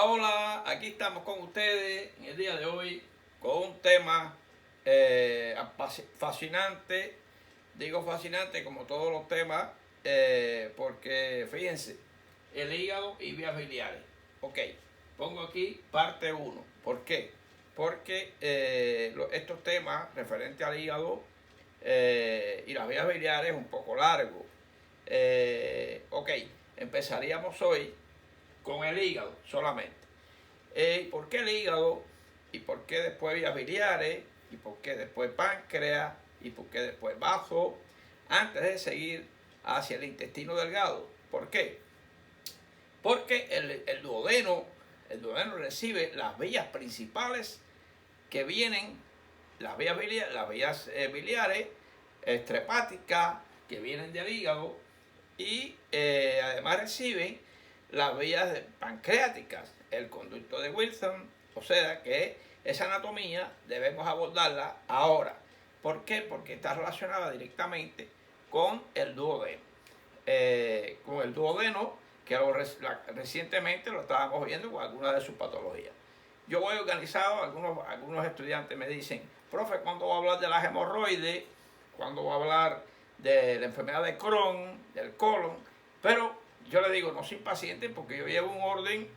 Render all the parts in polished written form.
Hola, hola, aquí estamos con ustedes en el día de hoy con un tema fascinante. Digo fascinante como todos los temas porque fíjense, el hígado y vías biliares. Ok, pongo aquí parte uno. ¿Por qué? Porque estos temas referentes al hígado y las vías biliares es un poco largo. Ok, empezaríamos hoy con el hígado solamente. ¿Por qué el hígado? ¿Y por qué después vías biliares? ¿Y por qué después páncreas? ¿Y por qué después bazo? Antes de seguir hacia el intestino delgado. ¿Por qué? Porque el duodeno recibe las vías principales que vienen, las vías biliares, extrahepáticas, que vienen del hígado, y además reciben las vías pancreáticas, el conducto de Wilson, o sea que esa anatomía debemos abordarla ahora. ¿Por qué? Porque está relacionada directamente con el duodeno. Que recientemente lo estábamos viendo con algunas de sus patologías. Yo voy organizado, algunos estudiantes me dicen, profe, ¿cuándo va a hablar de las hemorroides? ¿Cuándo va a hablar de la enfermedad de Crohn, del colon? Pero yo le digo, no soy paciente porque yo llevo un orden.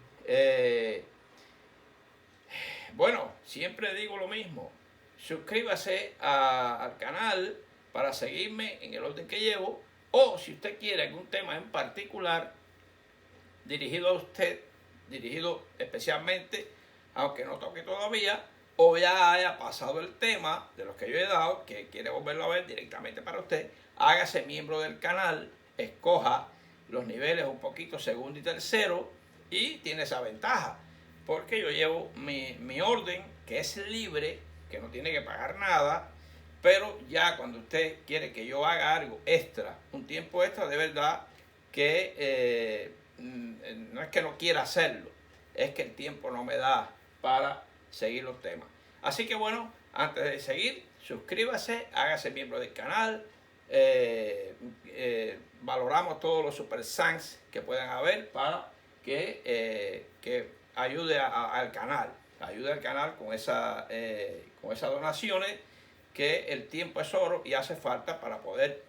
Bueno, siempre digo lo mismo. Suscríbase al canal para seguirme en el orden que llevo. O si usted quiere algún tema en particular dirigido a usted, dirigido especialmente, aunque no toque todavía, o ya haya pasado el tema de los que yo he dado, que quiere volverlo a ver directamente para usted, hágase miembro del canal, escoja los niveles un poquito segundo y tercero, y tiene esa ventaja, porque yo llevo mi orden, que es libre, que no tiene que pagar nada, pero ya cuando usted quiere que yo haga algo extra, un tiempo extra, de verdad que no es que no quiera hacerlo, es que el tiempo no me da para seguir los temas. Así que bueno, antes de seguir, suscríbase, hágase miembro del canal, valoramos todos los super thanks que puedan haber para que ayude al canal, con esas donaciones, que el tiempo es oro y hace falta para poder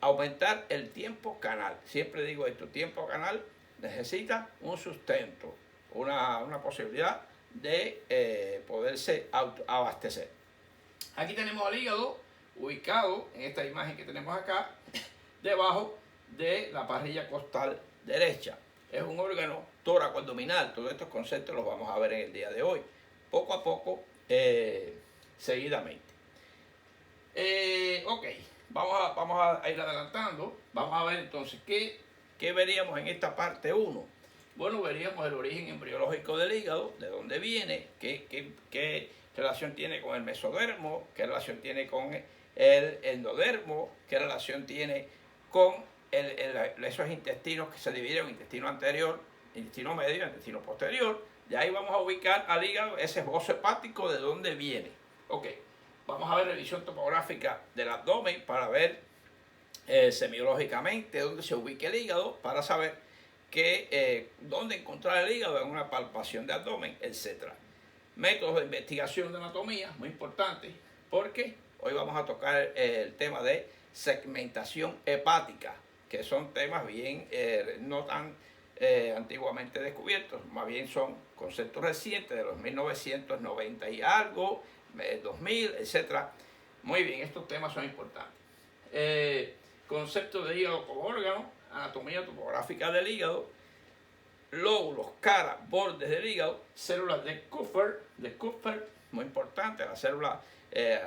aumentar el tiempo canal. Siempre digo esto, tiempo canal necesita un sustento, una posibilidad de poderse abastecer. Aquí tenemos al hígado ubicado en esta imagen que tenemos acá, debajo de la parrilla costal derecha. Es un órgano tóraco-abdominal. Todos estos conceptos los vamos a ver en el día de hoy, poco a poco, seguidamente. Ok, vamos a ir adelantando. Vamos a ver entonces qué veríamos en esta parte 1. Bueno, veríamos el origen embriológico del hígado, de dónde viene, qué relación tiene con el mesodermo, qué relación tiene con el endodermo, qué relación tiene con esos intestinos que se dividen en intestino anterior, intestino medio, intestino posterior. De ahí vamos a ubicar al hígado, ese esbozo hepático, de dónde viene. Ok, vamos a ver revisión topográfica del abdomen para ver semiológicamente dónde se ubica el hígado, para saber dónde encontrar el hígado en una palpación de abdomen, etc. Métodos de investigación de anatomía, muy importante, porque hoy vamos a tocar el tema de segmentación hepática, que son temas bien no tan antiguamente descubiertos, más bien son conceptos recientes de los 1990 y algo, 2000, etc. Muy bien, estos temas son importantes. Concepto de hígado como órgano, anatomía topográfica del hígado, lóbulos, cara, bordes del hígado, células de Kupffer, muy importante, la célula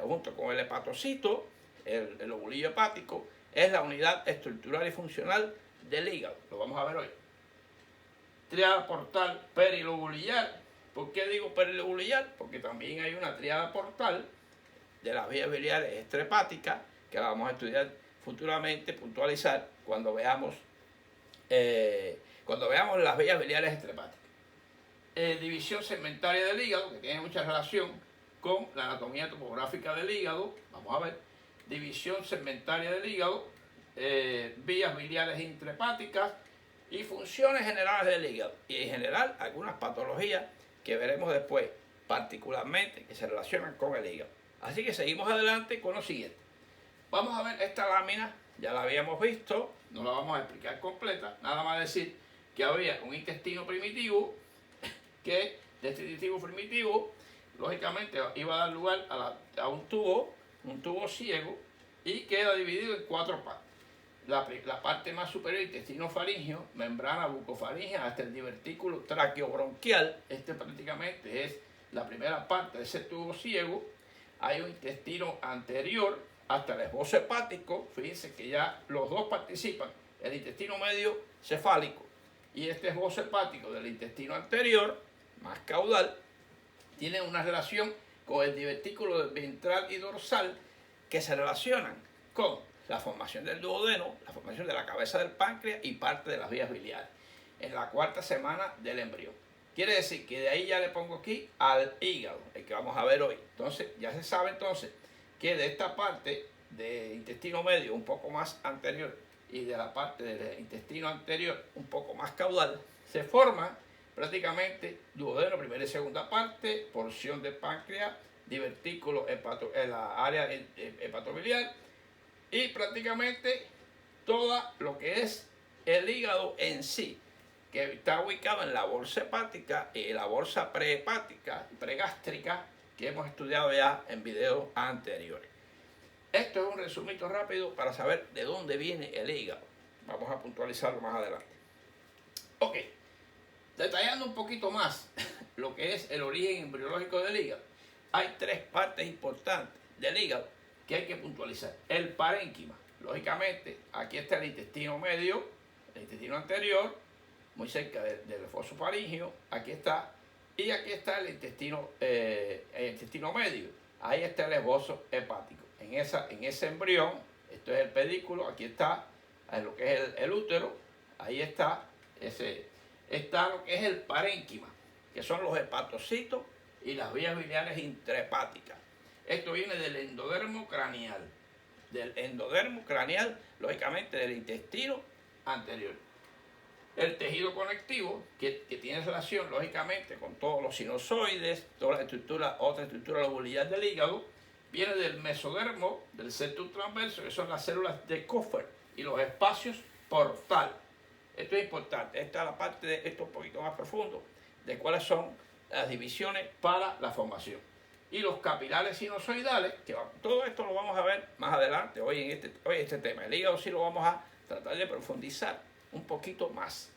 junto con el hepatocito, el lobulillo hepático, es la unidad estructural y funcional del hígado. Lo vamos a ver hoy. Triada portal perilobulillar. ¿Por qué digo perilobulillar? Porque también hay una triada portal de las vías biliares extrahepáticas que la vamos a estudiar futuramente, puntualizar cuando veamos las vías biliares extrahepáticas. División segmentaria del hígado, que tiene mucha relación con la anatomía topográfica del hígado. Vamos a ver. División segmentaria del hígado, vías biliares intrahepáticas, y funciones generales del hígado y en general algunas patologías que veremos después, particularmente que se relacionan con el hígado. Así que seguimos adelante con lo siguiente. Vamos a ver esta lámina, ya la habíamos visto, no la vamos a explicar completa, nada más decir que había un intestino primitivo, que de este intestino primitivo, lógicamente iba a dar lugar a un tubo ciego, y queda dividido en 4 partes. La parte más superior, intestino faríngeo, membrana bucofaríngea hasta el divertículo traqueobronquial. Este prácticamente es la primera parte de ese tubo ciego. Hay un intestino anterior hasta el esbozo hepático. Fíjense que ya los dos participan, el intestino medio cefálico y este esbozo hepático del intestino anterior, más caudal, tiene una relación con el divertículo ventral y dorsal, que se relacionan con la formación del duodeno, la formación de la cabeza del páncreas y parte de las vías biliares en la 4ª semana del embrión. Quiere decir que de ahí ya le pongo aquí al hígado, el que vamos a ver hoy. Entonces ya se sabe entonces que de esta parte del intestino medio un poco más anterior y de la parte del intestino anterior un poco más caudal se forma prácticamente duodeno, primera y segunda parte, porción de páncreas, divertículo en la área hepatobiliar y prácticamente todo lo que es el hígado en sí, que está ubicado en la bolsa hepática y la bolsa prehepática, pregástrica, que hemos estudiado ya en videos anteriores. Esto es un resumito rápido para saber de dónde viene el hígado. Vamos a puntualizarlo más adelante. Ok, detallando un poquito más lo que es el origen embriológico del hígado, hay 3 partes importantes del hígado que hay que puntualizar. El parénquima, lógicamente, aquí está el intestino medio, el intestino anterior, muy cerca del foso faríngeo, aquí está, y aquí está el intestino medio, ahí está el esbozo hepático. En ese embrión, esto es el pedículo, aquí está lo que es el útero, ahí está lo que es el parénquima, que son los hepatocitos y las vías biliares intrahepáticas. Esto viene del endodermo craneal. Lógicamente del intestino anterior. El tejido conectivo, que tiene relación, lógicamente, con todos los sinusoides, toda la otra estructura lobular del hígado, viene del mesodermo, del septum transverso, que son las células de Kupffer, y los espacios portal. Esto es importante. Esta es la parte de esto un poquito más profundo, de cuáles son las divisiones para la formación. Y los capilares sinusoidales, que todo esto lo vamos a ver más adelante, hoy en este tema. El hígado sí lo vamos a tratar de profundizar un poquito más.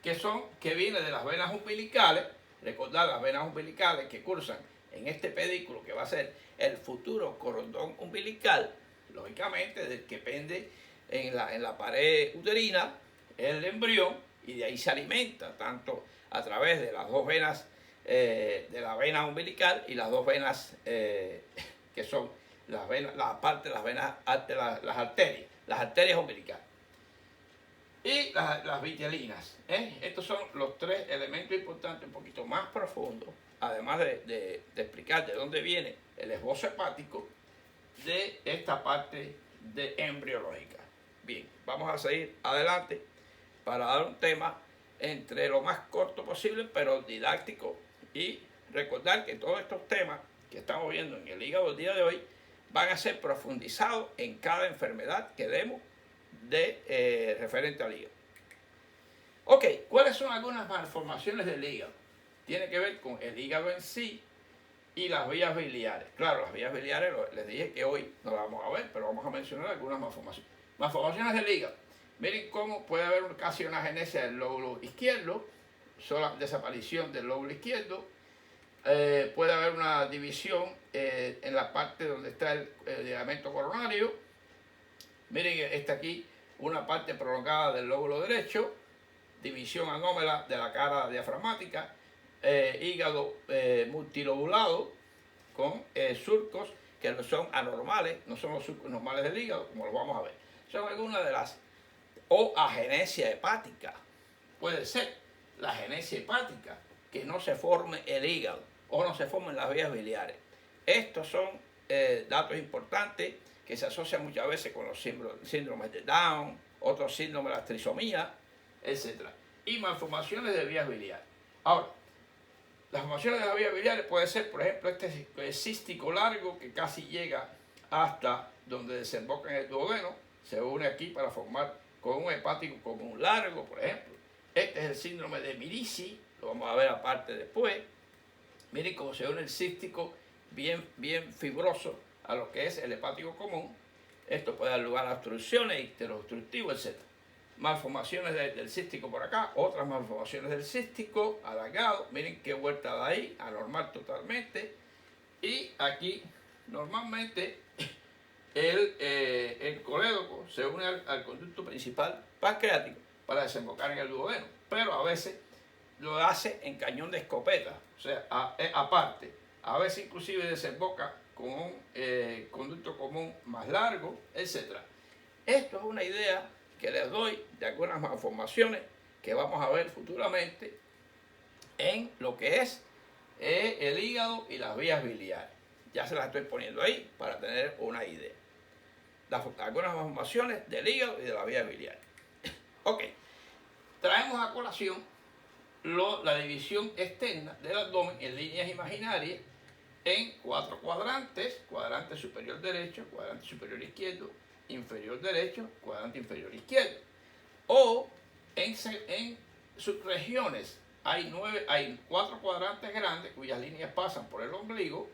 Que viene de las venas umbilicales, recordad las venas umbilicales que cursan en este pedículo, que va a ser el futuro cordón umbilical, lógicamente del que pende en la pared uterina el embrión, y de ahí se alimenta tanto a través de las 2 venas, de la vena umbilical y las 2 venas que son la parte de las venas, las arterias umbilicales y las vitelinas. Estos son los 3 elementos importantes, un poquito más profundos, además de explicar de dónde viene el esbozo hepático de esta parte embriológica. Bien, vamos a seguir adelante para dar un tema entre lo más corto posible, pero didáctico, y recordar que todos estos temas que estamos viendo en el hígado el día de hoy van a ser profundizados en cada enfermedad que demos referente al hígado. Ok, ¿cuáles son algunas malformaciones del hígado? Tiene que ver con el hígado en sí y las vías biliares. Claro, las vías biliares, les dije que hoy no las vamos a ver, pero vamos a mencionar algunas malformaciones. Malformaciones del hígado. Miren cómo puede haber casi una agenesia del lóbulo izquierdo, sola desaparición del lóbulo izquierdo. Puede haber una división en la parte donde está el ligamento coronario. Miren, está aquí una parte prolongada del lóbulo derecho, división anómala de la cara diafragmática, hígado multilobulado con surcos que son anormales, no son los surcos normales del hígado, como lo vamos a ver. Son algunas de las, o agenesia hepática, puede ser la agenesia hepática, que no se forme el hígado o no se formen las vías biliares. Estos son datos importantes que se asocian muchas veces con los síndromes de Down, otros síndromes de la trisomía, etc. Y malformaciones de vías biliares. Ahora, las malformaciones de las vías biliares puede ser, por ejemplo, este cístico largo que casi llega hasta donde desemboca en el duodeno, se une aquí para formar con un hepático común largo, por ejemplo. Este es el síndrome de Mirici, lo vamos a ver aparte después. Miren cómo se une el cístico bien fibroso a lo que es el hepático común. Esto puede dar lugar a obstrucciones, icteroobstructivos, etc. Malformaciones del cístico por acá, otras malformaciones del cístico, alargado. Miren qué vuelta da ahí, anormal totalmente. Y aquí, normalmente, el colédoco se une al conducto principal pancreático para desembocar en el duodeno, pero a veces lo hace en cañón de escopeta, o sea, aparte. A veces inclusive desemboca con un conducto común más largo, etc. Esto es una idea que les doy de algunas malformaciones que vamos a ver futuramente en lo que es el hígado y las vías biliares. Ya se las estoy poniendo ahí para tener una idea. Algunas malformaciones del hígado y de las vías biliares. Ok, traemos a colación la división externa del abdomen en líneas imaginarias en 4 cuadrantes: cuadrante superior derecho, cuadrante superior izquierdo, inferior derecho, cuadrante inferior izquierdo. O en subregiones hay 4 cuadrantes grandes cuyas líneas pasan por el ombligo,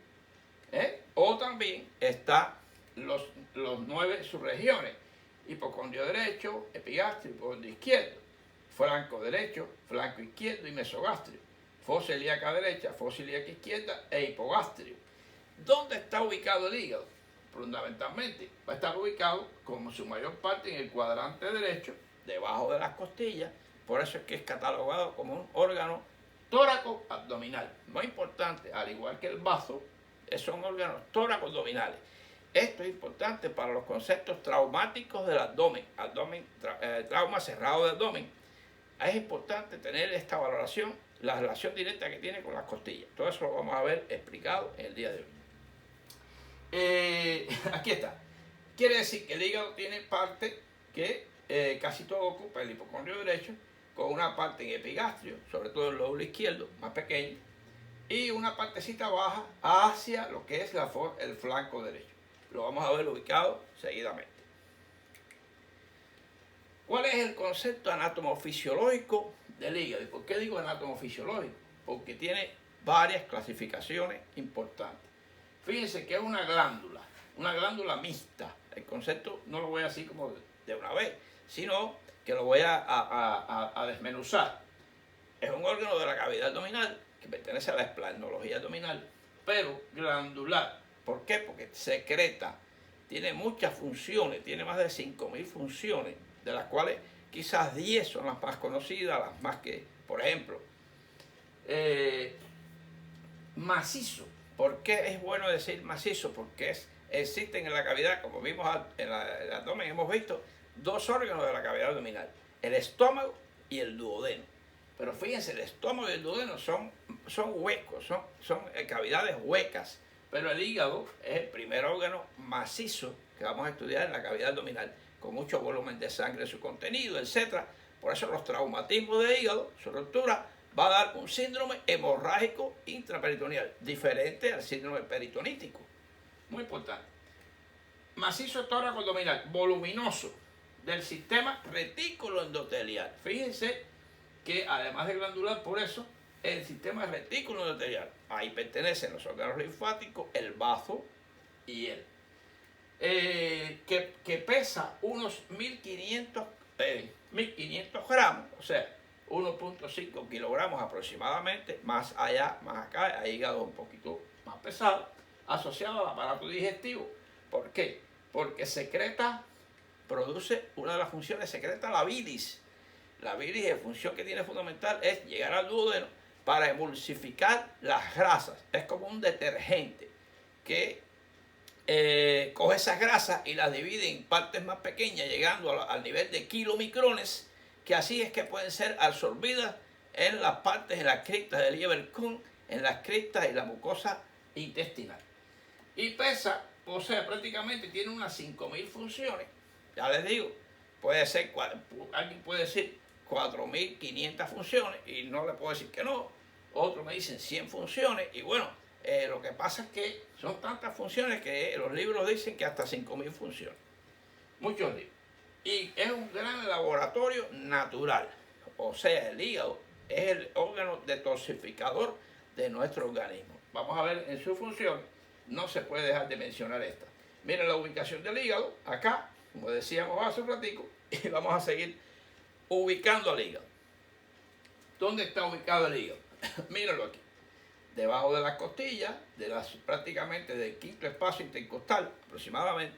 o también está los 9 subregiones: hipocondrio derecho, epigastrio, hipocondrio izquierdo, flanco derecho, flanco izquierdo y mesogastrio, fosa ilíaca derecha, fosa ilíaca izquierda e hipogastrio. ¿Dónde está ubicado el hígado? Fundamentalmente va a estar ubicado como su mayor parte en el cuadrante derecho, debajo de las costillas. Por eso es que es catalogado como un órgano tóraco-abdominal. Muy importante, al igual que el bazo, son órganos tóraco-abdominales. Esto es importante para los conceptos traumáticos del abdomen, trauma cerrado del abdomen. Es importante tener esta valoración, la relación directa que tiene con las costillas. Todo eso lo vamos a ver explicado en el día de hoy. Aquí está. Quiere decir que el hígado tiene parte que casi todo ocupa el hipocondrio derecho, con una parte en epigastrio, sobre todo el lóbulo izquierdo, más pequeño, y una partecita baja hacia lo que es el flanco derecho. Lo vamos a ver ubicado seguidamente. ¿Cuál es el concepto anatomofisiológico del hígado? ¿Y por qué digo anatomofisiológico? Porque tiene varias clasificaciones importantes. Fíjense que es una glándula mixta. El concepto no lo voy a decir como de una vez, sino que lo voy a desmenuzar. Es un órgano de la cavidad abdominal que pertenece a la esplenología abdominal, pero glandular. ¿Por qué? Porque secreta, tiene muchas funciones, tiene más de 5.000 funciones, de las cuales quizás 10 son las más conocidas, las más que, por ejemplo, macizo. ¿Por qué es bueno decir macizo? Porque existen en la cavidad, como vimos en el abdomen, hemos visto 2 órganos de la cavidad abdominal: el estómago y el duodeno. Pero fíjense, el estómago y el duodeno son huecos, son cavidades huecas. Pero el hígado es el primer órgano macizo que vamos a estudiar en la cavidad abdominal, con mucho volumen de sangre en su contenido, etc. Por eso los traumatismos de hígado, su ruptura, va a dar un síndrome hemorrágico intraperitoneal, diferente al síndrome peritonítico. Muy importante. Macizo tóraco abdominal, voluminoso, del sistema retículo endotelial. Fíjense que además de glandular, por eso, el sistema retículo endotelial, ahí pertenecen los órganos linfáticos, el bazo y que pesa unos 1.500 gramos, o sea, 1.5 kilogramos aproximadamente. Más allá, más acá, hay hígado un poquito más pesado, asociado al aparato digestivo. ¿Por qué? Porque produce una de las funciones, secreta la bilis. La bilis, la función que tiene fundamental es llegar al duodeno para emulsificar las grasas. Es como un detergente que coge esas grasas y las divide en partes más pequeñas, llegando al nivel de kilomicrones, que así es que pueden ser absorbidas en las partes, en las criptas del Lieberkühn, en las criptas y la mucosa intestinal. Y pesa, o sea, prácticamente tiene unas 5.000 funciones. Ya les digo, puede ser, alguien puede decir, 4.500 funciones y no le puedo decir que no. Otros me dicen 100 funciones y bueno, lo que pasa es que son tantas funciones que los libros dicen que hasta 5.000 funciones. Muchos libros. Y es un gran laboratorio natural. O sea, el hígado es el órgano detoxificador de nuestro organismo. Vamos a ver en su función, no se puede dejar de mencionar esta. Miren la ubicación del hígado, acá, como decíamos hace un ratico, y vamos a seguir ubicando al hígado. ¿Dónde está ubicado el hígado? Mírenlo aquí. Debajo de las costillas, prácticamente del quinto espacio intercostal aproximadamente,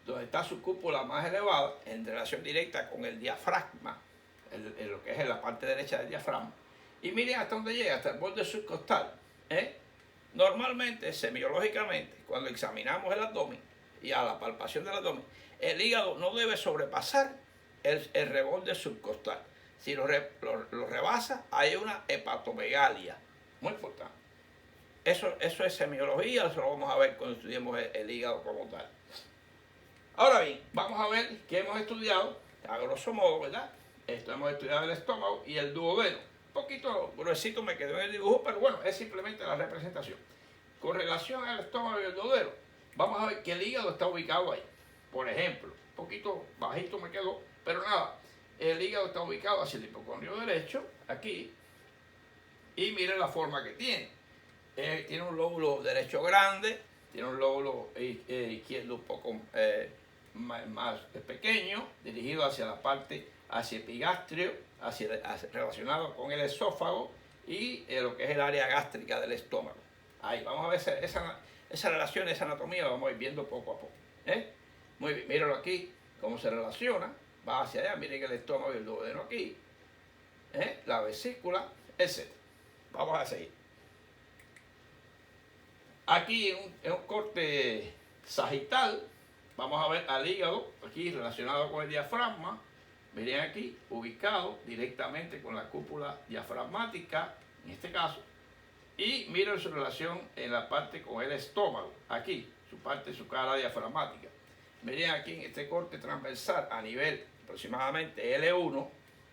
donde está su cúpula más elevada, en relación directa con el diafragma, lo que es en la parte derecha del diafragma. Y miren hasta dónde llega, hasta el borde subcostal. Normalmente, semiológicamente, cuando examinamos el abdomen y a la palpación del abdomen, el hígado no debe sobrepasar el reborde subcostal. Si lo rebasa, hay una hepatomegalia. Muy importante. Eso es semiología, eso lo vamos a ver cuando estudiemos el hígado como tal. Ahora bien, vamos a ver qué hemos estudiado, a grosso modo, ¿verdad? Hemos estudiado el estómago y el duodeno. Un poquito gruesito me quedó en el dibujo, pero bueno, es simplemente la representación. Con relación al estómago y el duodeno, vamos a ver que el hígado está ubicado ahí. Por ejemplo, un poquito bajito me quedó, pero nada, el hígado está ubicado hacia el hipocondrio derecho, aquí, y miren la forma que tiene. Tiene un lóbulo derecho grande, tiene un lóbulo izquierdo un poco más pequeño, dirigido hacia la parte, hacia el epigastrio, relacionado con el esófago y lo que es el área gástrica del estómago. Ahí, vamos a ver esa relación, esa anatomía, la vamos a ir viendo poco a poco. Muy bien, mírenlo aquí, cómo se relaciona, va hacia allá, miren el estómago y el duodeno aquí, la vesícula, etc. Vamos a seguir. Aquí en un corte sagital, vamos a ver al hígado, aquí relacionado con el diafragma, miren aquí, ubicado directamente con la cúpula diafragmática, en este caso, y miren su relación en la parte con el estómago, aquí, su cara diafragmática. Miren aquí en este corte transversal a nivel aproximadamente L1,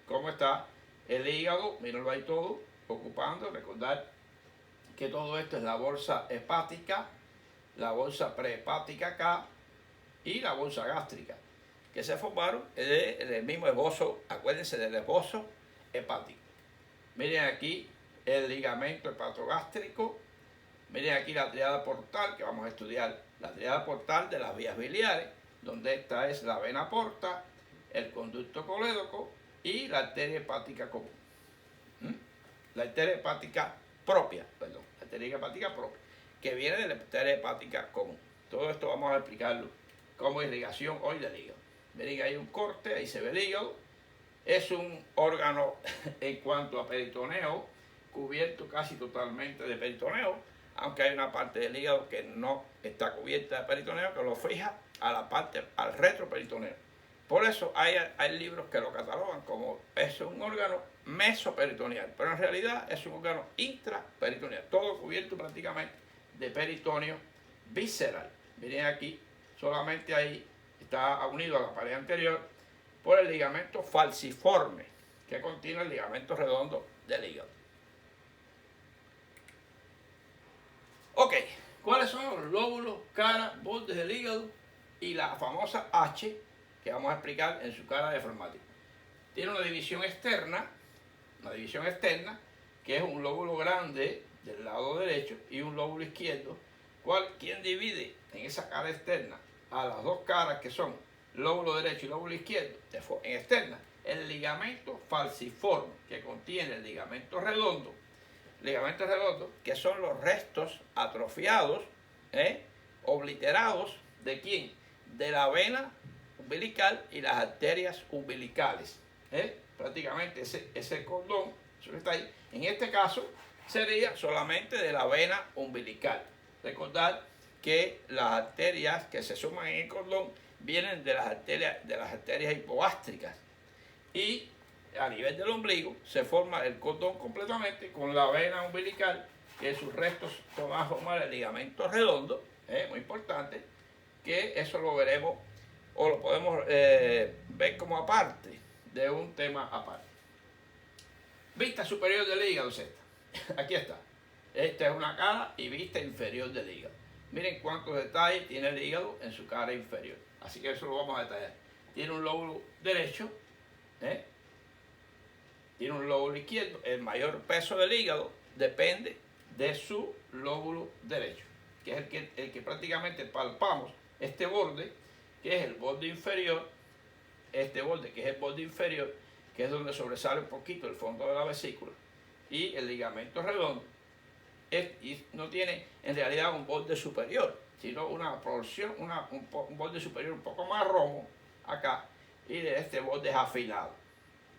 cómo está el hígado, mírenlo ahí todo, ocupando, recordar que todo esto es la bolsa hepática, la bolsa prehepática acá y la bolsa gástrica, que se formaron el mismo esbozo, acuérdense del esbozo hepático. Miren aquí el ligamento hepatogástrico, miren aquí la triada portal, que vamos a estudiar, la triada portal de las vías biliares, donde esta es la vena porta, el conducto colédoco y la arteria hepática común. La arteria hepática propia, que viene de la arteria hepática común. Todo esto vamos a explicarlo como irrigación hoy del hígado. Miren, hay un corte, ahí se ve el hígado. Es un órgano en cuanto a peritoneo, cubierto casi totalmente de peritoneo, aunque hay una parte del hígado que no está cubierta de peritoneo, que lo fija a la parte, al retroperitoneo. Por eso hay libros que lo catalogan como es un órgano mesoperitoneal, pero en realidad es un órgano intraperitoneal, todo cubierto prácticamente de peritoneo visceral. Miren aquí, solamente ahí está unido a la pared anterior por el ligamento falciforme, que contiene el ligamento redondo del hígado. Ok, ¿cuáles son los lóbulos, cara, bordes del hígado y la famosa H que vamos a explicar en su cara diafragmática? Tiene una división externa, que es un lóbulo grande del lado derecho y un lóbulo izquierdo, quien divide en esa cara externa a las dos caras que son lóbulo derecho y lóbulo izquierdo, en externa, el ligamento falciforme, que contiene el ligamento redondo, que son los restos atrofiados, obliterados, ¿de quién? De la vena umbilical y las arterias umbilicales. Prácticamente ese cordón, eso que está ahí, en este caso sería solamente de la vena umbilical. Recordar que las arterias que se suman en el cordón vienen de las arterias hipogástricas y a nivel del ombligo se forma el cordón completamente con la vena umbilical, que sus restos van a formar el ligamento redondo, muy importante, que eso lo veremos o lo podemos ver como aparte de un tema aparte. Vista superior del hígado es esta. Aquí está. Esta es una cara y vista inferior del hígado. Miren cuántos detalles tiene el hígado en su cara inferior. Así que eso lo vamos a detallar. Tiene un lóbulo derecho, tiene un lóbulo izquierdo. El mayor peso del hígado depende de su lóbulo derecho, que es el que prácticamente palpamos. Este borde, que es el borde inferior, este borde, que es el borde inferior, que es donde sobresale un poquito el fondo de la vesícula, y el ligamento redondo, y no tiene en realidad un borde superior, sino una porción, un borde superior un poco más rojo acá, y este borde es afilado,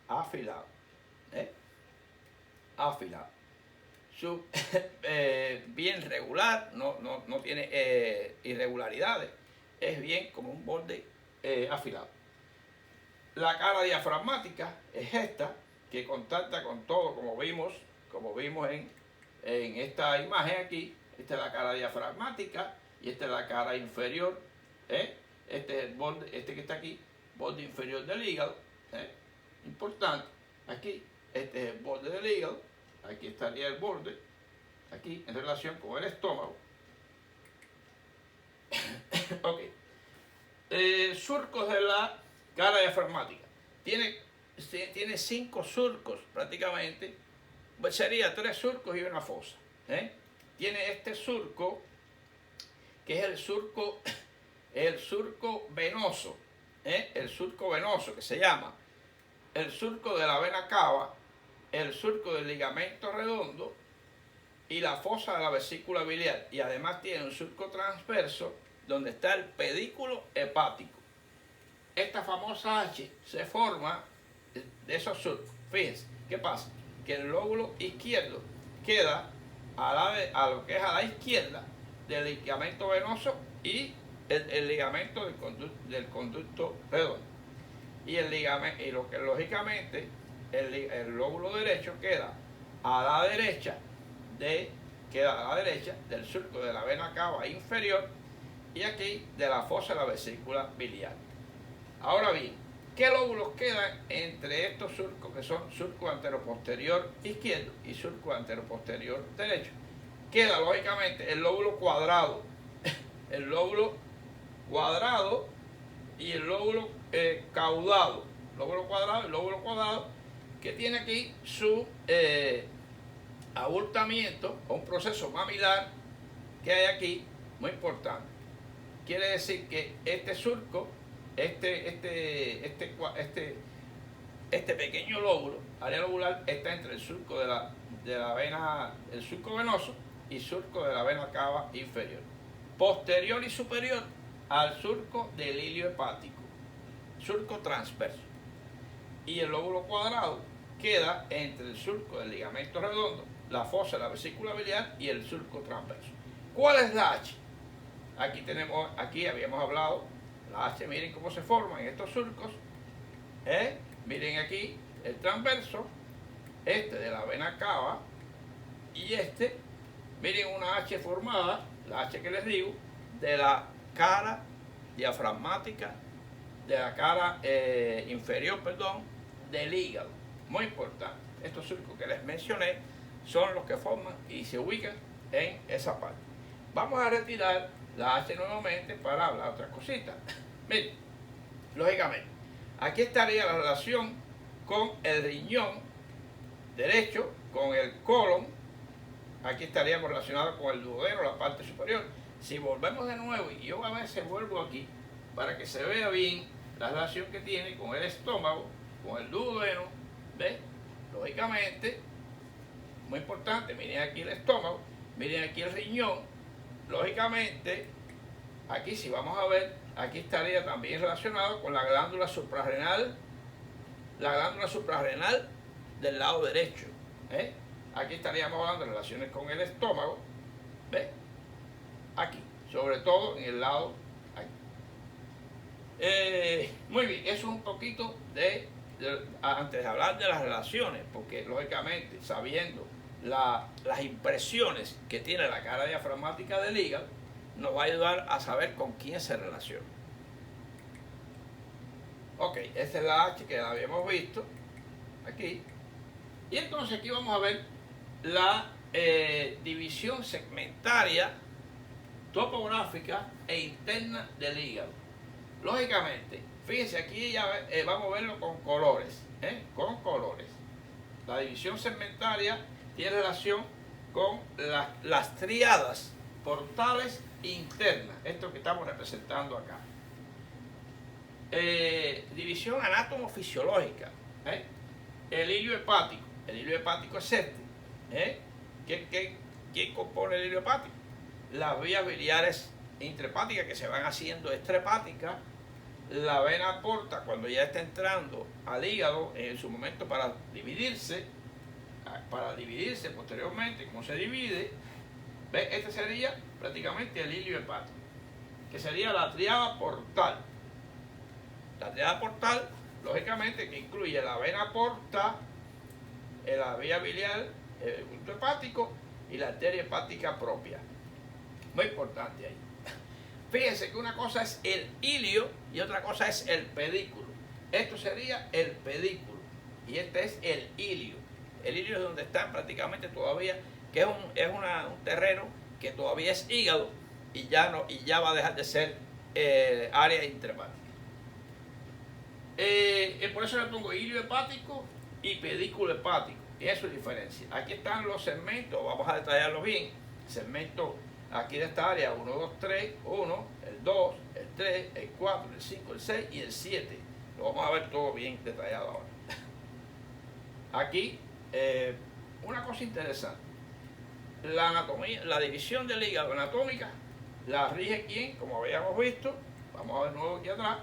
afilado, afilado. Bien regular, no tiene irregularidades, es bien como un borde afilado. La cara diafragmática es esta, que contacta con todo, como vimos en esta imagen aquí. Esta es la cara diafragmática y esta es la cara inferior. Este es el borde, este que está aquí, borde inferior del hígado. Importante, aquí, este es el borde del hígado. Aquí estaría el borde, aquí en relación con el estómago. Ok. Surcos de la cara diafragmática. Tiene 5 surcos prácticamente. Sería 3 surcos y una fosa. Tiene este surco, que es el surco venoso. El surco venoso, que se llama el surco de la vena cava, el surco del ligamento redondo y la fosa de la vesícula biliar. Y además tiene un surco transverso donde está el pedículo hepático. Esta famosa H se forma de esos surcos. Fíjense, ¿qué pasa? Que el lóbulo izquierdo queda a lo que es a la izquierda del ligamento venoso y el ligamento del conducto redondo. Y lo que lógicamente el lóbulo derecho queda a la derecha del surco de la vena cava inferior y aquí de la fosa de la vesícula biliar. Ahora bien, ¿qué lóbulos quedan entre estos surcos, que son surco anteroposterior izquierdo y surco anteroposterior derecho? Queda lógicamente el lóbulo cuadrado, el lóbulo cuadrado y el lóbulo caudado, lóbulo cuadrado, el lóbulo cuadrado, que tiene aquí su abultamiento o un proceso mamilar que hay aquí muy importante. Quiere decir que este surco, este pequeño lóbulo, área lobular, está entre el surco de la vena, el surco venoso y surco de la vena cava inferior, posterior y superior al surco del hilio hepático, surco transverso. Y el lóbulo cuadrado queda entre el surco del ligamento redondo, la fosa de la vesícula biliar y el surco transverso. ¿Cuál es la H? Aquí habíamos hablado, la H, miren cómo se forman estos surcos. Miren aquí el transverso, de la vena cava, y miren una H formada, la H que les digo, de la cara diafragmática, de la cara inferior, del hígado. Muy importante. Estos surcos que les mencioné son los que forman y se ubican en esa parte. Vamos a retirar la H nuevamente para hablar otras cositas. Miren, lógicamente, aquí estaría la relación con el riñón derecho, con el colon. Aquí estaríamos relacionados con el duodeno, la parte superior. Si volvemos de nuevo, y yo a veces vuelvo aquí para que se vea bien la relación que tiene con el estómago, con el duodeno, ¿ves? Lógicamente, muy importante, miren aquí el estómago, miren aquí el riñón. Lógicamente, aquí si vamos a ver, aquí estaría también relacionado con la glándula suprarrenal del lado derecho. Aquí estaríamos hablando de relaciones con el estómago, ¿ves? Aquí, sobre todo en el lado aquí. Muy bien, eso es un poquito antes de hablar de las relaciones, porque lógicamente sabiendo las impresiones que tiene la cara diafragmática del hígado, nos va a ayudar a saber con quién se relaciona. Ok, esta es la H que la habíamos visto aquí. Y entonces aquí vamos a ver la división segmentaria, topográfica e interna del hígado. Lógicamente, fíjense, aquí ya vamos a verlo con colores, con colores. La división segmentaria tiene relación con las tríadas portales internas, esto que estamos representando acá. División anátomo-fisiológica, el hilo hepático. El hilo hepático es este. ¿Quién compone el hilo hepático? Las vías biliares intrahepáticas que se van haciendo extrahepáticas. La vena porta, cuando ya está entrando al hígado en su momento para dividirse posteriormente, como se divide, este sería prácticamente el hilo hepático, que sería la tríada portal. La tríada portal, lógicamente, que incluye la vena porta, la vía biliar, el ducto hepático y la arteria hepática propia. Muy importante ahí. Fíjense que una cosa es el ilio y otra cosa es el pedículo. Esto sería el pedículo y este es el ilio. El ilio es donde están prácticamente todavía, que es un terreno que todavía es hígado y ya va a dejar de ser área intrahepática. Por eso le pongo ilio hepático y pedículo hepático. Y eso es diferencia. Aquí están los segmentos, vamos a detallarlos bien. Segmento aquí de esta área, 1, 2, 3, 1, el 2, el 3, el 4, el 5, el 6 y el 7. Lo vamos a ver todo bien detallado ahora. Aquí, una cosa interesante. La anatomía, la división del hígado anatómica, la rige quién, como habíamos visto. Vamos a ver nuevo aquí atrás.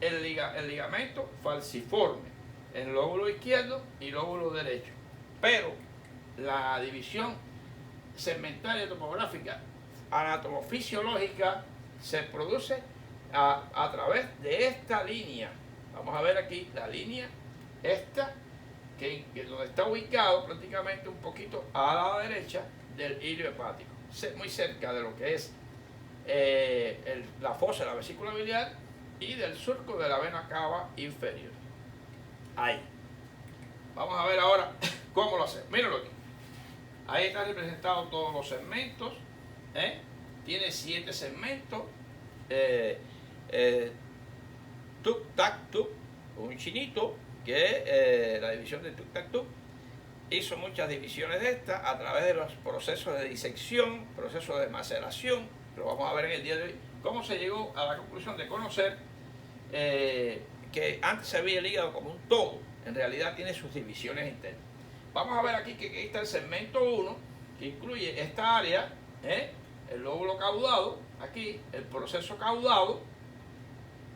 El ligamento falciforme, el lóbulo izquierdo y lóbulo derecho. Pero la división segmentaria topográfica anatomofisiológica se produce a través de esta línea. Vamos a ver aquí la línea, esta, que donde está ubicado prácticamente un poquito a la derecha del hilo hepático, muy cerca de lo que es la fosa de la vesícula biliar y del surco de la vena cava inferior. Ahí. Vamos a ver ahora cómo lo hacemos. Mírenlo aquí. Ahí están representados todos los segmentos. Tiene 7 segmentos. Tuk-tac-tuk, un chinito, que la división de tuk-tac-tuk hizo muchas divisiones de esta a través de los procesos de disección, procesos de maceración. Lo vamos a ver en el día de hoy. Cómo se llegó a la conclusión de conocer que antes se veía el hígado como un todo. En realidad tiene sus divisiones internas. Vamos a ver aquí que aquí está el segmento 1, que incluye esta área, el lóbulo caudado, aquí, el proceso caudado.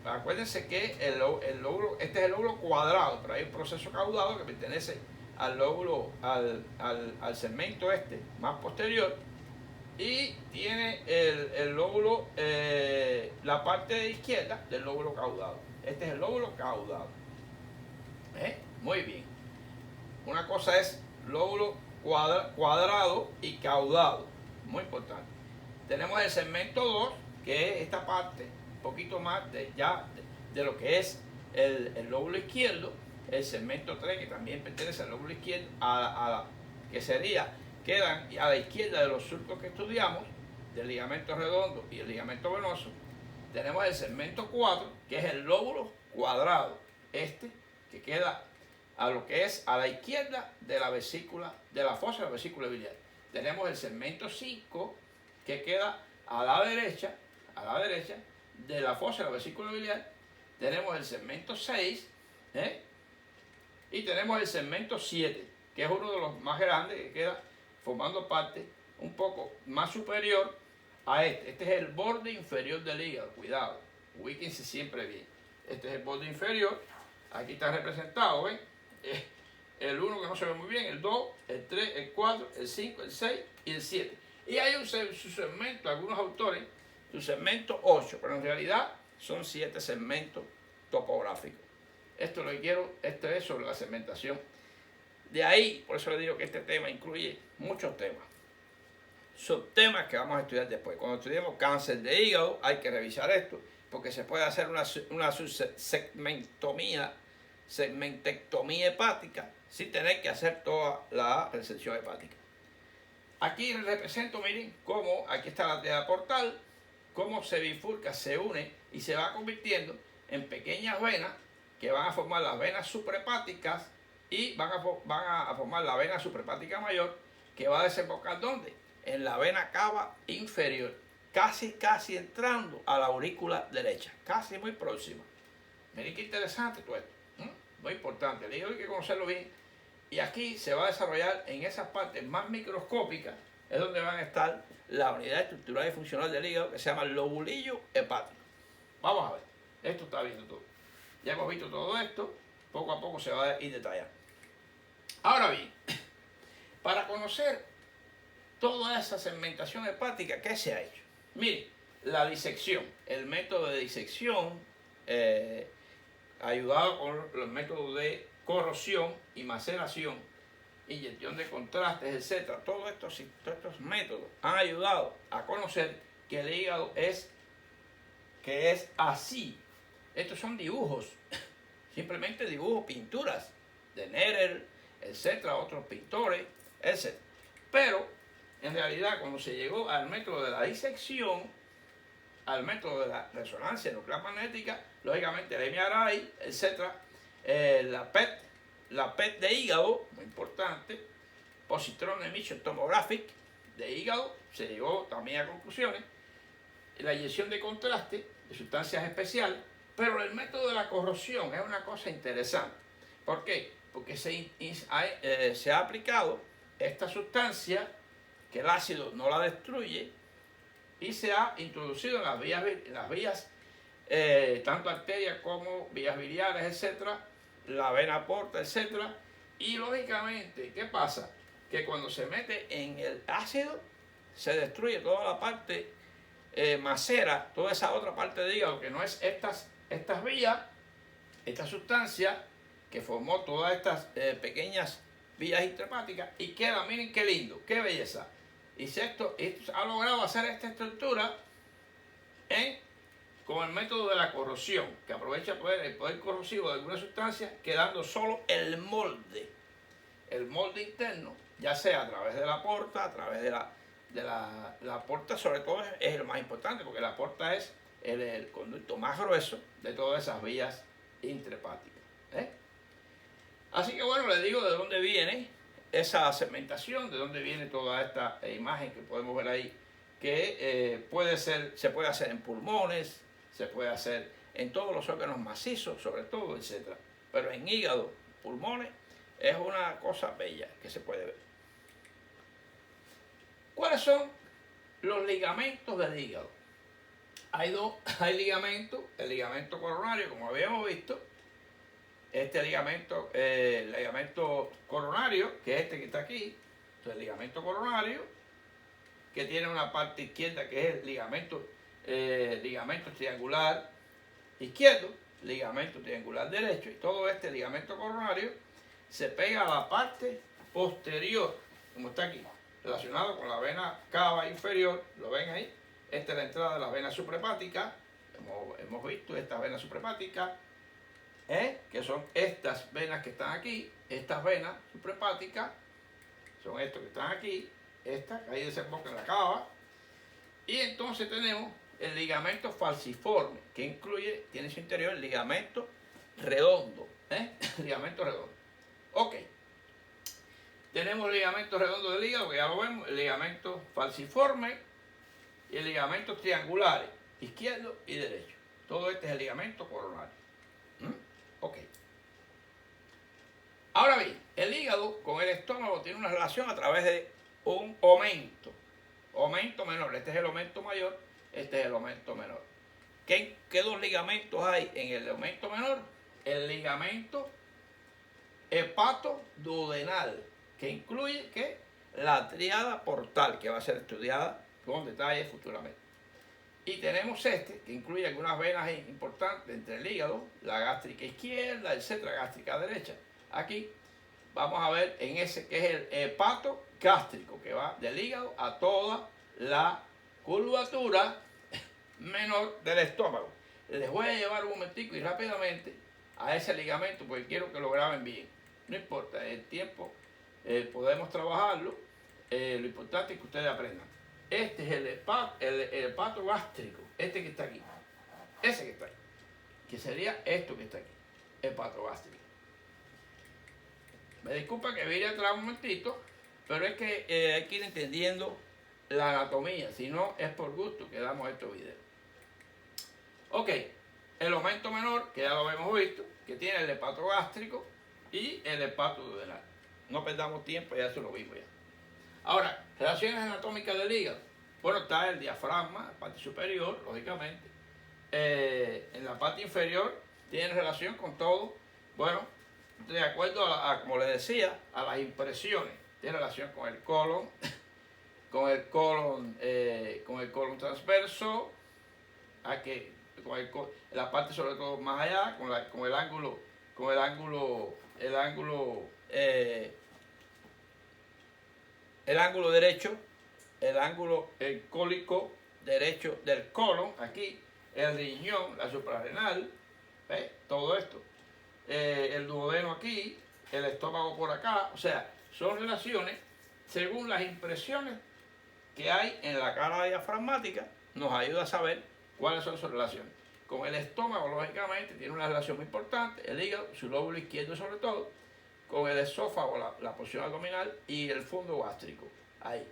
Acuérdense que el lóbulo, este es el lóbulo cuadrado, pero hay un proceso caudado que pertenece al lóbulo, al segmento este más posterior, y tiene el lóbulo, la parte izquierda del lóbulo caudado. Este es el lóbulo caudado. Muy bien. Una cosa es lóbulo cuadrado y caudado. Muy importante. Tenemos el segmento 2, que es esta parte, un poquito más de lo que es el lóbulo izquierdo. El segmento 3, que también pertenece al lóbulo izquierdo, que quedan a la izquierda de los surcos que estudiamos, del ligamento redondo y el ligamento venoso. Tenemos el segmento 4, que es el lóbulo cuadrado, que queda a lo que es a la izquierda de la vesícula, de la fosa de la vesícula biliar. Tenemos el segmento 5, que queda a la derecha de la fosa de la vesícula biliar. Tenemos el segmento 6, y tenemos el segmento 7, que es uno de los más grandes, que queda formando parte un poco más superior a este. Este es el borde inferior del hígado, cuidado, ubíquense siempre bien. Este es el borde inferior, aquí está representado, ¿ven? El 1 que no se ve muy bien, el 2, el 3, el 4, el 5, el 6 y el 7. Y hay su segmento, algunos autores, su segmento 8, pero en realidad son 7 segmentos topográficos. Esto es sobre la segmentación. De ahí, por eso le digo que este tema incluye muchos temas. Subtemas que vamos a estudiar después. Cuando estudiemos cáncer de hígado, hay que revisar esto, porque se puede hacer una segmentectomía hepática sin tener que hacer toda la resección hepática. Aquí les represento, miren, cómo aquí está la arteria portal, cómo se bifurca, se une y se va convirtiendo en pequeñas venas que van a formar las venas suprahepáticas y van a formar la vena suprahepática mayor, que va a desembocar ¿dónde? En la vena cava inferior, casi entrando a la aurícula derecha, casi muy próxima. Miren qué interesante todo esto, muy importante, el hígado hay que conocerlo bien. Y aquí se va a desarrollar en esas partes más microscópicas, es donde van a estar la unidad estructural y funcional del hígado, que se llama el lobulillo hepático. Vamos a ver, esto está viendo todo. Ya hemos visto todo esto, poco a poco se va a ir detallando. Ahora bien, para conocer toda esa segmentación hepática, ¿qué se ha hecho? Miren, la disección, el método de disección, ayudado con los métodos de corrosión y maceración, inyección de contrastes, etc. Todos estos métodos han ayudado a conocer que el hígado es así. Estos son dibujos, simplemente dibujos, pinturas de Nerer, etcétera, otros pintores, etcétera. Pero en realidad, cuando se llegó al método de la disección, al método de la resonancia nuclear magnética, lógicamente el MRI, etcétera, la PET de hígado, muy importante, Positron Emission Tomographic de hígado, se llegó también a conclusiones, la inyección de contraste de sustancias especiales, pero el método de la corrosión es una cosa interesante. ¿Por qué? Porque se ha aplicado esta sustancia que el ácido no la destruye y se ha introducido en las vías tanto arterias como vías biliares, etcétera, la vena porta, etcétera, y lógicamente, ¿qué pasa? Que cuando se mete en el ácido se destruye toda la parte macera, toda esa otra parte del hígado que no es estas vías, esta sustancia que formó todas estas pequeñas vías intrahepáticas, y queda, miren qué lindo, qué belleza. Y esto ha logrado hacer esta estructura con el método de la corrosión, que aprovecha el poder corrosivo de alguna sustancia, quedando solo el molde interno, ya sea a través de la porta, a través de la porta, sobre todo es el más importante, porque la porta es el conducto más grueso de todas esas vías intrahepáticas. Así que bueno, les digo de dónde viene esa segmentación, de dónde viene toda esta imagen que podemos ver ahí, que se puede hacer en pulmones, se puede hacer en todos los órganos macizos, sobre todo, etc. Pero en hígado, pulmones, es una cosa bella que se puede ver. ¿Cuáles son los ligamentos del hígado? Hay ligamentos, el ligamento coronario, como habíamos visto, este ligamento, el ligamento coronario, que es este que está aquí, el ligamento coronario, que tiene una parte izquierda que es el ligamento triangular izquierdo, ligamento triangular derecho, y todo este ligamento coronario se pega a la parte posterior, como está aquí, relacionado con la vena cava inferior, lo ven ahí. Esta es la entrada de la vena suprahepática, hemos visto esta vena suprahepática, que son estas venas que están aquí, estas venas suprahepáticas, son estos que están aquí, esta, ahí desemboca en la cava, y entonces tenemos el ligamento falciforme, que tiene en su interior el ligamento redondo, ligamento redondo. Ok, tenemos el ligamento redondo del hígado, que ya lo vemos, el ligamento falciforme y el ligamento triangulares, izquierdo y derecho. Todo este es el ligamento coronario. Ok. Ahora bien, el hígado con el estómago tiene una relación a través de un aumento menor. Este es el aumento mayor, este es el aumento menor. ¿Qué dos ligamentos hay en el aumento menor? El ligamento hepatoduodenal, que incluye la tríada portal, que va a ser estudiada con detalle futuramente. Y tenemos que incluye algunas venas importantes entre el hígado, la gástrica izquierda, etcétera, gástrica derecha. Aquí vamos a ver en ese que es el hepato gástrico, que va del hígado a toda la curvatura menor del estómago. Les voy a llevar un momentico y rápidamente a ese ligamento porque quiero que lo graben bien. no importa, el tiempo podemos trabajarlo, lo importante es que ustedes aprendan. Este es el hepato gástrico, este que está aquí, ese que está aquí, que sería esto que está aquí, hepato gástrico. Me disculpa que vine atrás un momentito, pero es que hay que ir entendiendo la anatomía, si no es por gusto que damos estos videos. Ok, el aumento menor, que ya lo hemos visto, que tiene el hepato gástrico y el hepato duodenal. No perdamos tiempo, ya eso lo vimos ya. Ahora, relaciones anatómicas del hígado. Bueno, está el diafragma, la parte superior, lógicamente. En la parte inferior tiene relación con todo, bueno, de acuerdo como les decía, a las impresiones. Tiene relación con el colon, con el colon transverso, la parte sobre todo más allá, con el ángulo derecho, el cólico derecho del colon, aquí, el riñón, la suprarrenal, ¿ves? Todo esto, el duodeno aquí, el estómago por acá, o sea, son relaciones según las impresiones que hay en la cara diafragmática, nos ayuda a saber cuáles son sus relaciones. Con el estómago, lógicamente, tiene una relación muy importante, el hígado, su lóbulo izquierdo sobre todo, con el esófago, la porción abdominal y el fondo gástrico, ahí.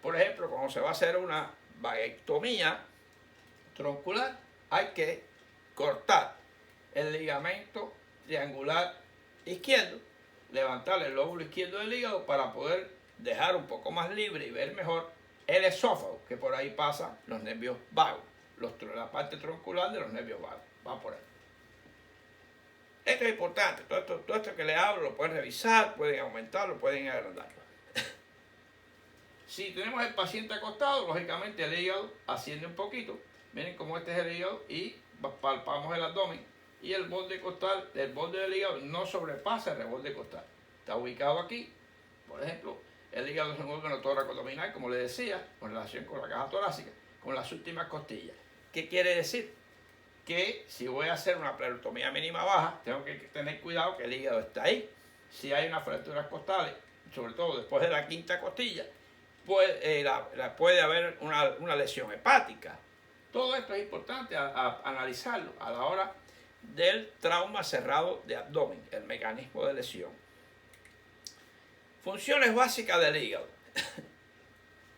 Por ejemplo, cuando se va a hacer una vaguectomía troncular, hay que cortar el ligamento triangular izquierdo, levantar el lóbulo izquierdo del hígado para poder dejar un poco más libre y ver mejor el esófago, que por ahí pasan los nervios vagos, la parte troncular de los nervios vagos, va por ahí. Esto es importante, todo esto que les hablo lo pueden revisar, pueden aumentarlo, pueden agrandarlo. Si tenemos el paciente acostado, lógicamente el hígado asciende un poquito, miren cómo este es el hígado y palpamos el abdomen y el borde costal, el borde del hígado no sobrepasa el reborde costal, está ubicado aquí. Por ejemplo, el hígado es un órgano tóraco-abdominal, como les decía, con relación con la caja torácica, con las últimas costillas. ¿Qué quiere decir? Que si voy a hacer una pleuroctomía mínima baja, tengo que tener cuidado que el hígado está ahí. Si hay unas fracturas costales, sobre todo después de la quinta costilla, puede haber una lesión hepática. Todo esto es importante a analizarlo a la hora del trauma cerrado de abdomen, el mecanismo de lesión. Funciones básicas del hígado.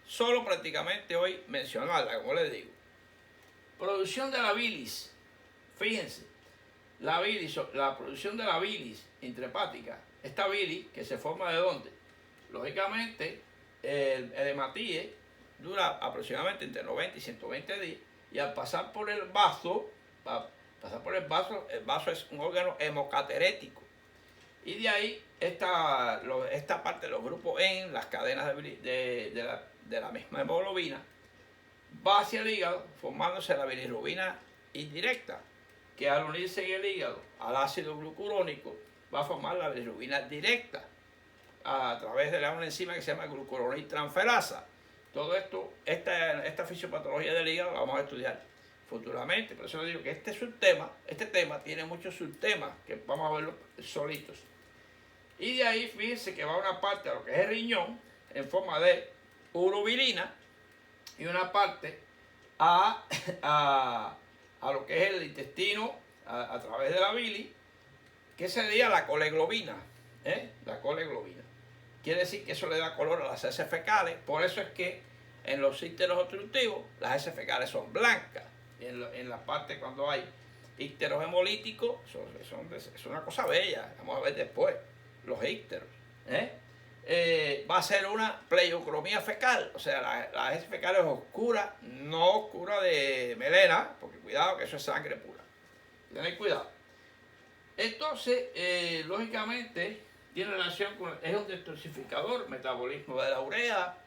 Solo prácticamente hoy mencionarla, como les digo. Producción de la bilis. Fíjense, la producción de la bilis intrahepática. Esta bilis que se forma ¿de dónde? Lógicamente, el hematíe dura aproximadamente entre 90 y 120 días y al pasar por el vaso, el vaso es un órgano hemocaterético. Y de ahí esta parte de los grupos en las cadenas de la misma hemoglobina va hacia el hígado formándose la bilirrubina indirecta, que al unirse en el hígado al ácido glucurónico va a formar la bilirrubina directa a través de una enzima que se llama glucuroniltransferasa. Todo esto, esta fisiopatología del hígado la vamos a estudiar futuramente, por eso les digo que este tema tiene muchos subtemas que vamos a verlos solitos. Y de ahí fíjense que va una parte a lo que es el riñón en forma de urobilina y una parte a lo que es el intestino a través de la bilis, que sería la coleglobina. La coleglobina. Quiere decir que eso le da color a las heces fecales, por eso es que en los icteros obstructivos las heces fecales son blancas. Y en la parte cuando hay icteros hemolíticos, es una cosa bella, vamos a ver después, los icteros. Va a ser una pleiocromía fecal, o sea, la heces fecal es oscura, no oscura de melena, porque cuidado que eso es sangre pura. Tened cuidado. Entonces, lógicamente, tiene relación es un detoxificador, metabolismo de la urea,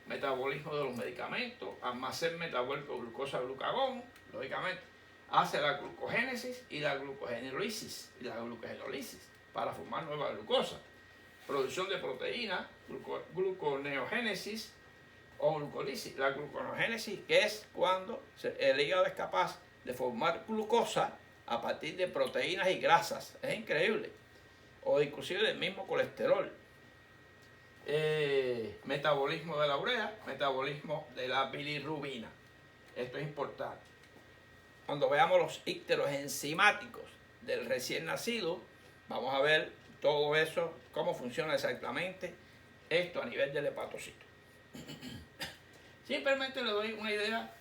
metabolismo de los medicamentos, almacén metabólico de glucosa-glucagón, lógicamente, hace la glucogénesis y la glucogenólisis para formar nueva glucosa. Producción de proteínas, gluconeogénesis o glucolisis. La gluconeogénesis, que es cuando el hígado es capaz de formar glucosa a partir de proteínas y grasas. Es increíble. o inclusive del mismo colesterol. Metabolismo de la urea, metabolismo de la bilirrubina. Esto es importante. Cuando veamos los ícteros enzimáticos del recién nacido, vamos a ver todo eso, cómo funciona exactamente esto a nivel del hepatocito. Simplemente le doy una idea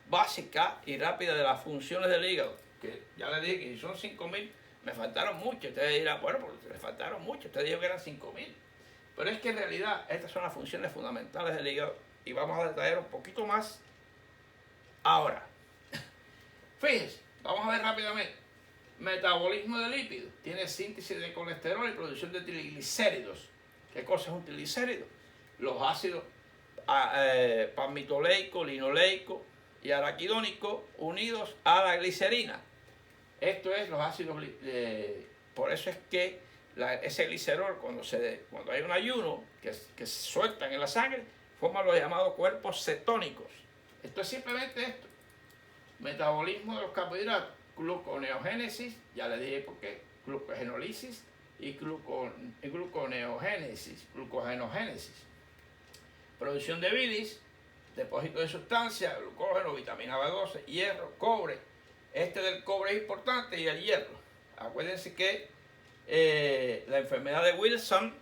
básica y rápida de las funciones del hígado, que ya les dije que si son 5.000, me faltaron mucho. Ustedes dirán, bueno, pues le faltaron mucho, ustedes dijeron que eran 5.000. Pero es que en realidad estas son las funciones fundamentales del hígado y vamos a detallar un poquito más ahora. Fíjense, vamos a ver rápidamente. Metabolismo de lípidos. Tiene síntesis de colesterol y producción de triglicéridos. ¿Qué cosa es un triglicérido? Los ácidos palmitoleico, linoleico y araquidónico unidos a la glicerina. Esto es los ácidos. Por eso es que ese glicerol, cuando hay un ayuno que se sueltan en la sangre, forman los llamados cuerpos cetónicos. Esto es simplemente esto. Metabolismo de los carbohidratos, gluconeogénesis, ya le dije por qué, glucogenólisis y glucogenogénesis. Producción de bilis, depósito de sustancias, glucógeno, vitamina B12, hierro, cobre. Este del cobre es importante y el hierro. Acuérdense que la enfermedad de Wilson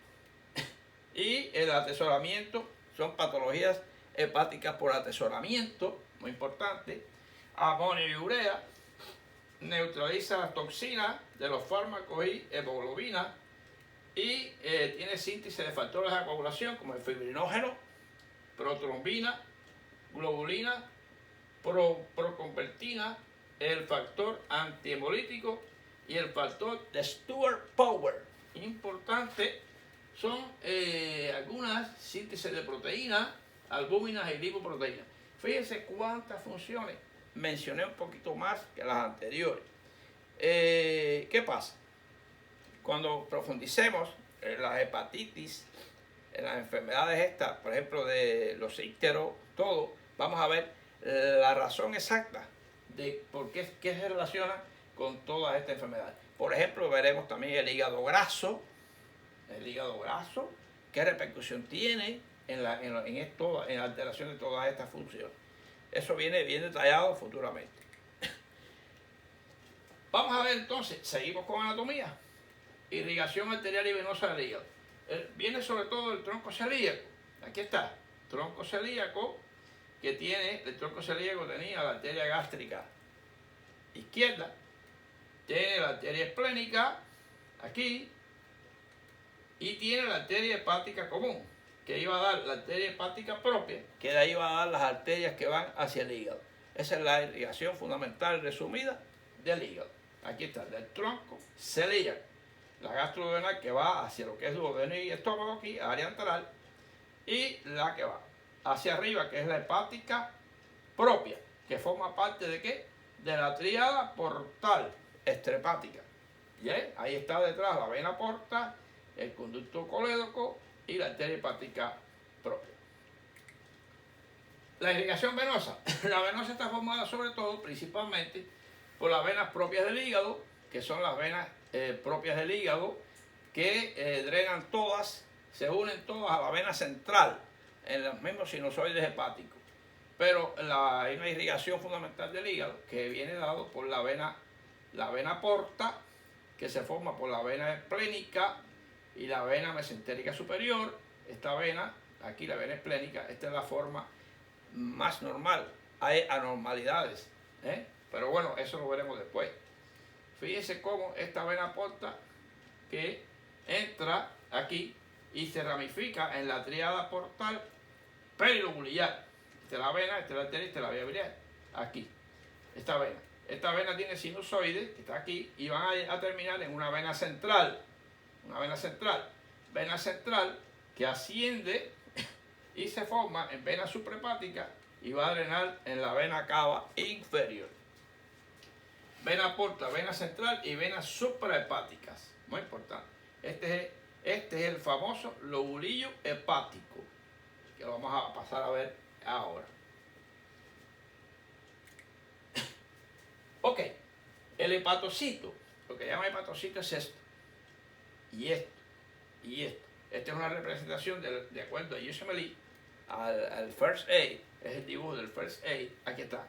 y el atesoramiento son patologías hepáticas por atesoramiento, muy importante. Amonio y urea, neutraliza las toxinas de los fármacos y hemoglobina y tiene síntesis de factores de coagulación como el fibrinógeno, protrombina, globulina, proconvertina, el factor antihemolítico y el factor de Stewart-Power. Importante son algunas síntesis de proteínas, albúminas y lipoproteínas. Fíjense cuántas funciones. Mencioné un poquito más que las anteriores. ¿Qué pasa? Cuando profundicemos en las hepatitis, en las enfermedades estas, por ejemplo de los ícteros, todo, vamos a ver la razón exacta de por qué se relaciona con todas estas enfermedades. Por ejemplo, veremos también el hígado graso, qué repercusión tiene en la alteración de todas estas funciones. Eso viene bien detallado futuramente. Vamos a ver entonces, seguimos con anatomía. Irrigación arterial y venosa del hígado. Viene sobre todo el tronco celíaco. Aquí está, tronco celíaco, el tronco celíaco tenía la arteria gástrica izquierda, tiene la arteria esplénica aquí y tiene la arteria hepática común, que iba a dar la arteria hepática propia, que de ahí va a dar las arterias que van hacia el hígado. Esa es la irrigación fundamental resumida del hígado. Aquí está, del tronco celíaco. La gastroduodenal que va hacia lo que es duodeno y estómago aquí, área antral, y la que va hacia arriba, que es la hepática propia, que forma parte de ¿qué? De la tríada portal extrahepática. ¿Bien? Ahí está detrás la vena porta, el conducto colédoco y la arteria hepática propia. La irrigación venosa. La venosa está formada sobre todo, principalmente, por las venas propias del hígado, que son las venas propias del hígado, que drenan todas, se unen todas a la vena central, en los mismos sinusoides hepáticos. Pero hay una irrigación fundamental del hígado, que viene dado por la vena porta, que se forma por la vena esplénica y la vena mesentérica superior. Esta vena, aquí la vena esplénica, esta es la forma más normal. Hay anormalidades, pero bueno, eso lo veremos después. Fíjense cómo esta vena porta que entra aquí y se ramifica en la tríada portal perilobuliar. Esta es la vena, esta es la arteria, esta es la vía biliar. Aquí, esta vena. Esta vena tiene sinusoides, que está aquí, y van a terminar en una vena central. Una vena central. Vena central que asciende y se forma en vena suprahepática y va a drenar en la vena cava inferior. Vena porta, vena central y venas suprahepáticas. Muy importante. Este es el famoso lobulillo hepático, que lo vamos a pasar a ver ahora. Ok, el hepatocito, lo que llama hepatocito es esto. y esto, y esto. Esta es una representación de acuerdo a USMLE al First Aid, es el dibujo del First Aid, aquí está.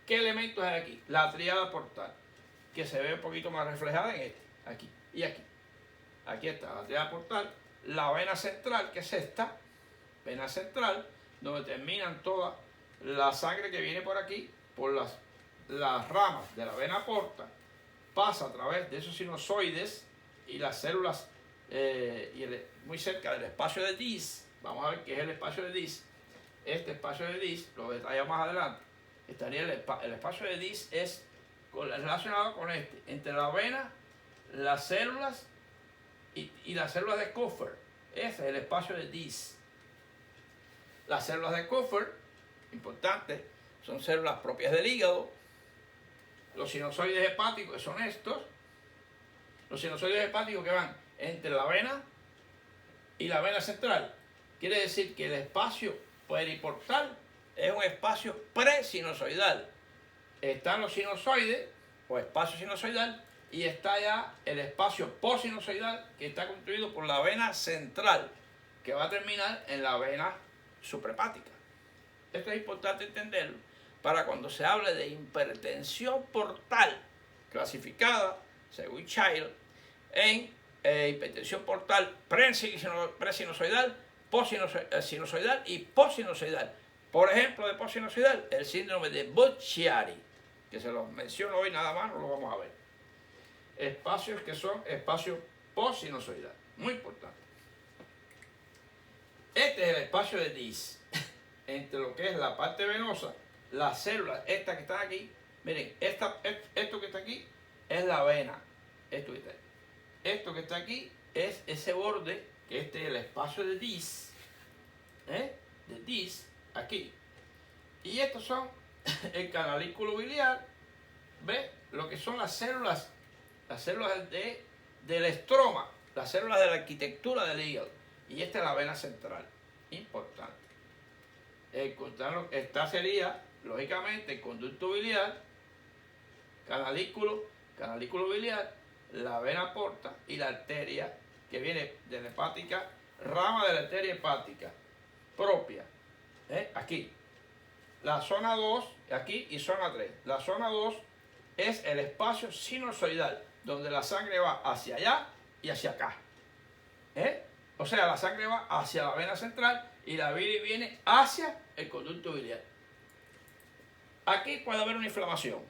¿Qué elementos hay aquí? La tríada portal, que se ve un poquito más reflejada en este, aquí y aquí. Aquí está la tríada portal, la vena central, que es esta, vena central, donde terminan toda la sangre que viene por aquí, por las ramas de la vena porta, pasa a través de esos sinusoides y las células muy cerca del espacio de Dis. Vamos a ver qué es el espacio de Dis. Este espacio de Dis, lo detallamos más adelante, estaría el espacio de Dis es relacionado con este, entre la vena, las células y las células de Kupffer. Ese es el espacio de Dis. Las células de Kupffer, importante, son células propias del hígado. Los sinusoides hepáticos son estos. Los sinusoides hepáticos que van entre la vena y la vena central. Quiere decir que el espacio periportal es un espacio presinusoidal. Están los sinusoides o espacio sinusoidal y está ya el espacio postsinusoidal que está construido por la vena central que va a terminar en la vena suprahepática. Esto es importante entenderlo para cuando se hable de hipertensión portal clasificada según Child en hipertensión portal presinusoidal, sinusoidal y postsinusoidal. Por ejemplo, de postsinusoidal, el síndrome de Budd-Chiari, que se los menciono hoy nada más, no lo vamos a ver. Espacios que son espacios postsinusoidal, muy importante. Este es el espacio de Dis, entre lo que es la parte venosa, las células, estas que están aquí. Miren, esto que está aquí es la vena, esto que está aquí es ese borde, que este es el espacio de Dis, de Dis, aquí. Y estos son el canalículo biliar, ¿ve? Lo que son las células del estroma, las células de la arquitectura del hígado. Y esta es la vena central, importante. Esta sería, lógicamente, el conducto biliar, canalículo biliar, la vena porta y la arteria que viene de la hepática, rama de la arteria hepática propia, aquí. La zona 2, aquí, y zona 3. La zona 2 es el espacio sinusoidal, donde la sangre va hacia allá y hacia acá. O sea, la sangre va hacia la vena central y la bilis viene hacia el conducto biliar. Aquí puede haber una inflamación.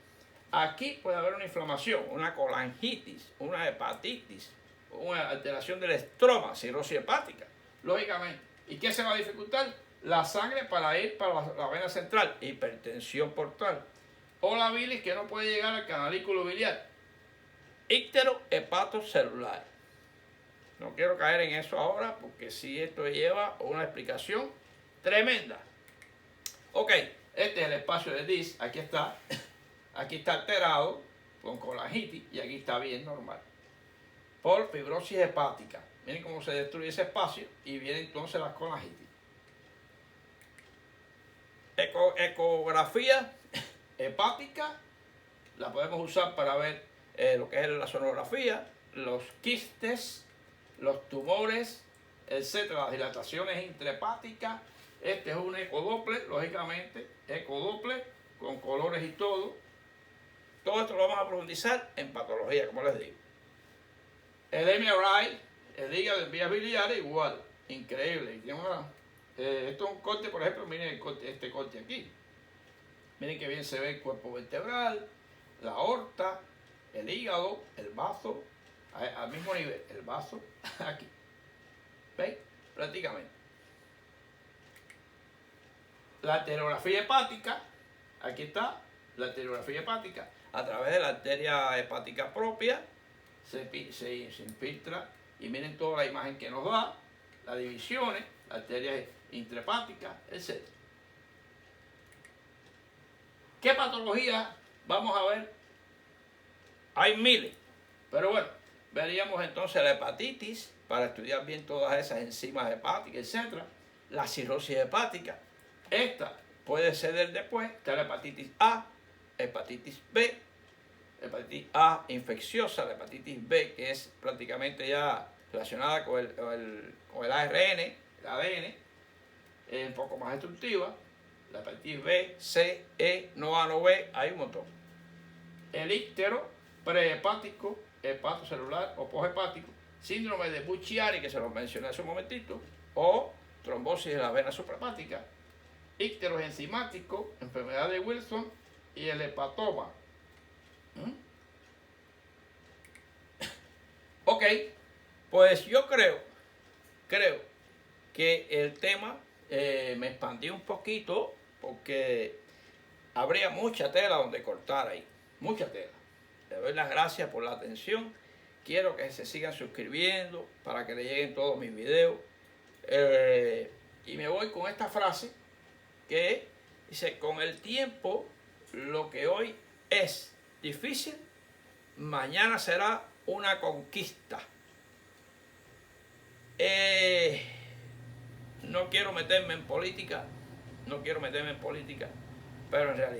Aquí puede haber una inflamación, una colangitis, una hepatitis, una alteración del estroma, cirrosis hepática, lógicamente. ¿Y qué se va a dificultar? La sangre para ir para la vena central, hipertensión portal. O la bilis que no puede llegar al canalículo biliar. Íctero hepatocelular. No quiero caer en eso ahora porque si esto lleva una explicación tremenda. Ok, este es el espacio de Dis, aquí está. Aquí está alterado con colangitis y aquí está bien normal. Por fibrosis hepática. Miren cómo se destruye ese espacio y viene entonces la colangitis. Ecografía hepática. La podemos usar para ver lo que es la sonografía, los quistes, los tumores, etcétera, las dilataciones intrahepáticas. Este es un ecodoppler, lógicamente, ecodoppler con colores y todo. Todo esto lo vamos a profundizar en patología, como les digo. El MRI, el hígado en vías biliares, igual, increíble. Esto es un corte, por ejemplo, miren este corte aquí. Miren que bien se ve el cuerpo vertebral, la aorta, el hígado, el bazo, al mismo nivel, el bazo, aquí. ¿Veis? Prácticamente. La arteriografía hepática, aquí está, la arteriografía hepática, a través de la arteria hepática propia, se infiltra y miren toda la imagen que nos da, las divisiones, las arterias intrahepáticas, etc. ¿Qué patología vamos a ver? Hay miles, pero bueno, veríamos entonces la hepatitis, para estudiar bien todas esas enzimas hepáticas, etc. La cirrosis hepática, esta puede ser del después, está la hepatitis A, hepatitis B, la hepatitis A infecciosa, la hepatitis B, que es prácticamente ya relacionada con el ARN, el ADN, es un poco más destructiva. La hepatitis B, C, E, no A, no B, hay un montón. El íctero prehepático, hepatocelular o poshepático, síndrome de Buchiari, que se lo mencioné hace un momentito, o trombosis de la vena suprahepática, íctero enzimático, enfermedad de Wilson y el hepatoma. Ok, pues yo creo que el tema me expandí un poquito porque habría mucha tela donde cortar ahí, mucha tela. Le doy las gracias por la atención. Quiero que se sigan suscribiendo para que le lleguen todos mis videos. Y me voy con esta frase que dice: con el tiempo, lo que hoy es difícil, mañana será una conquista. No quiero meterme en política, pero en realidad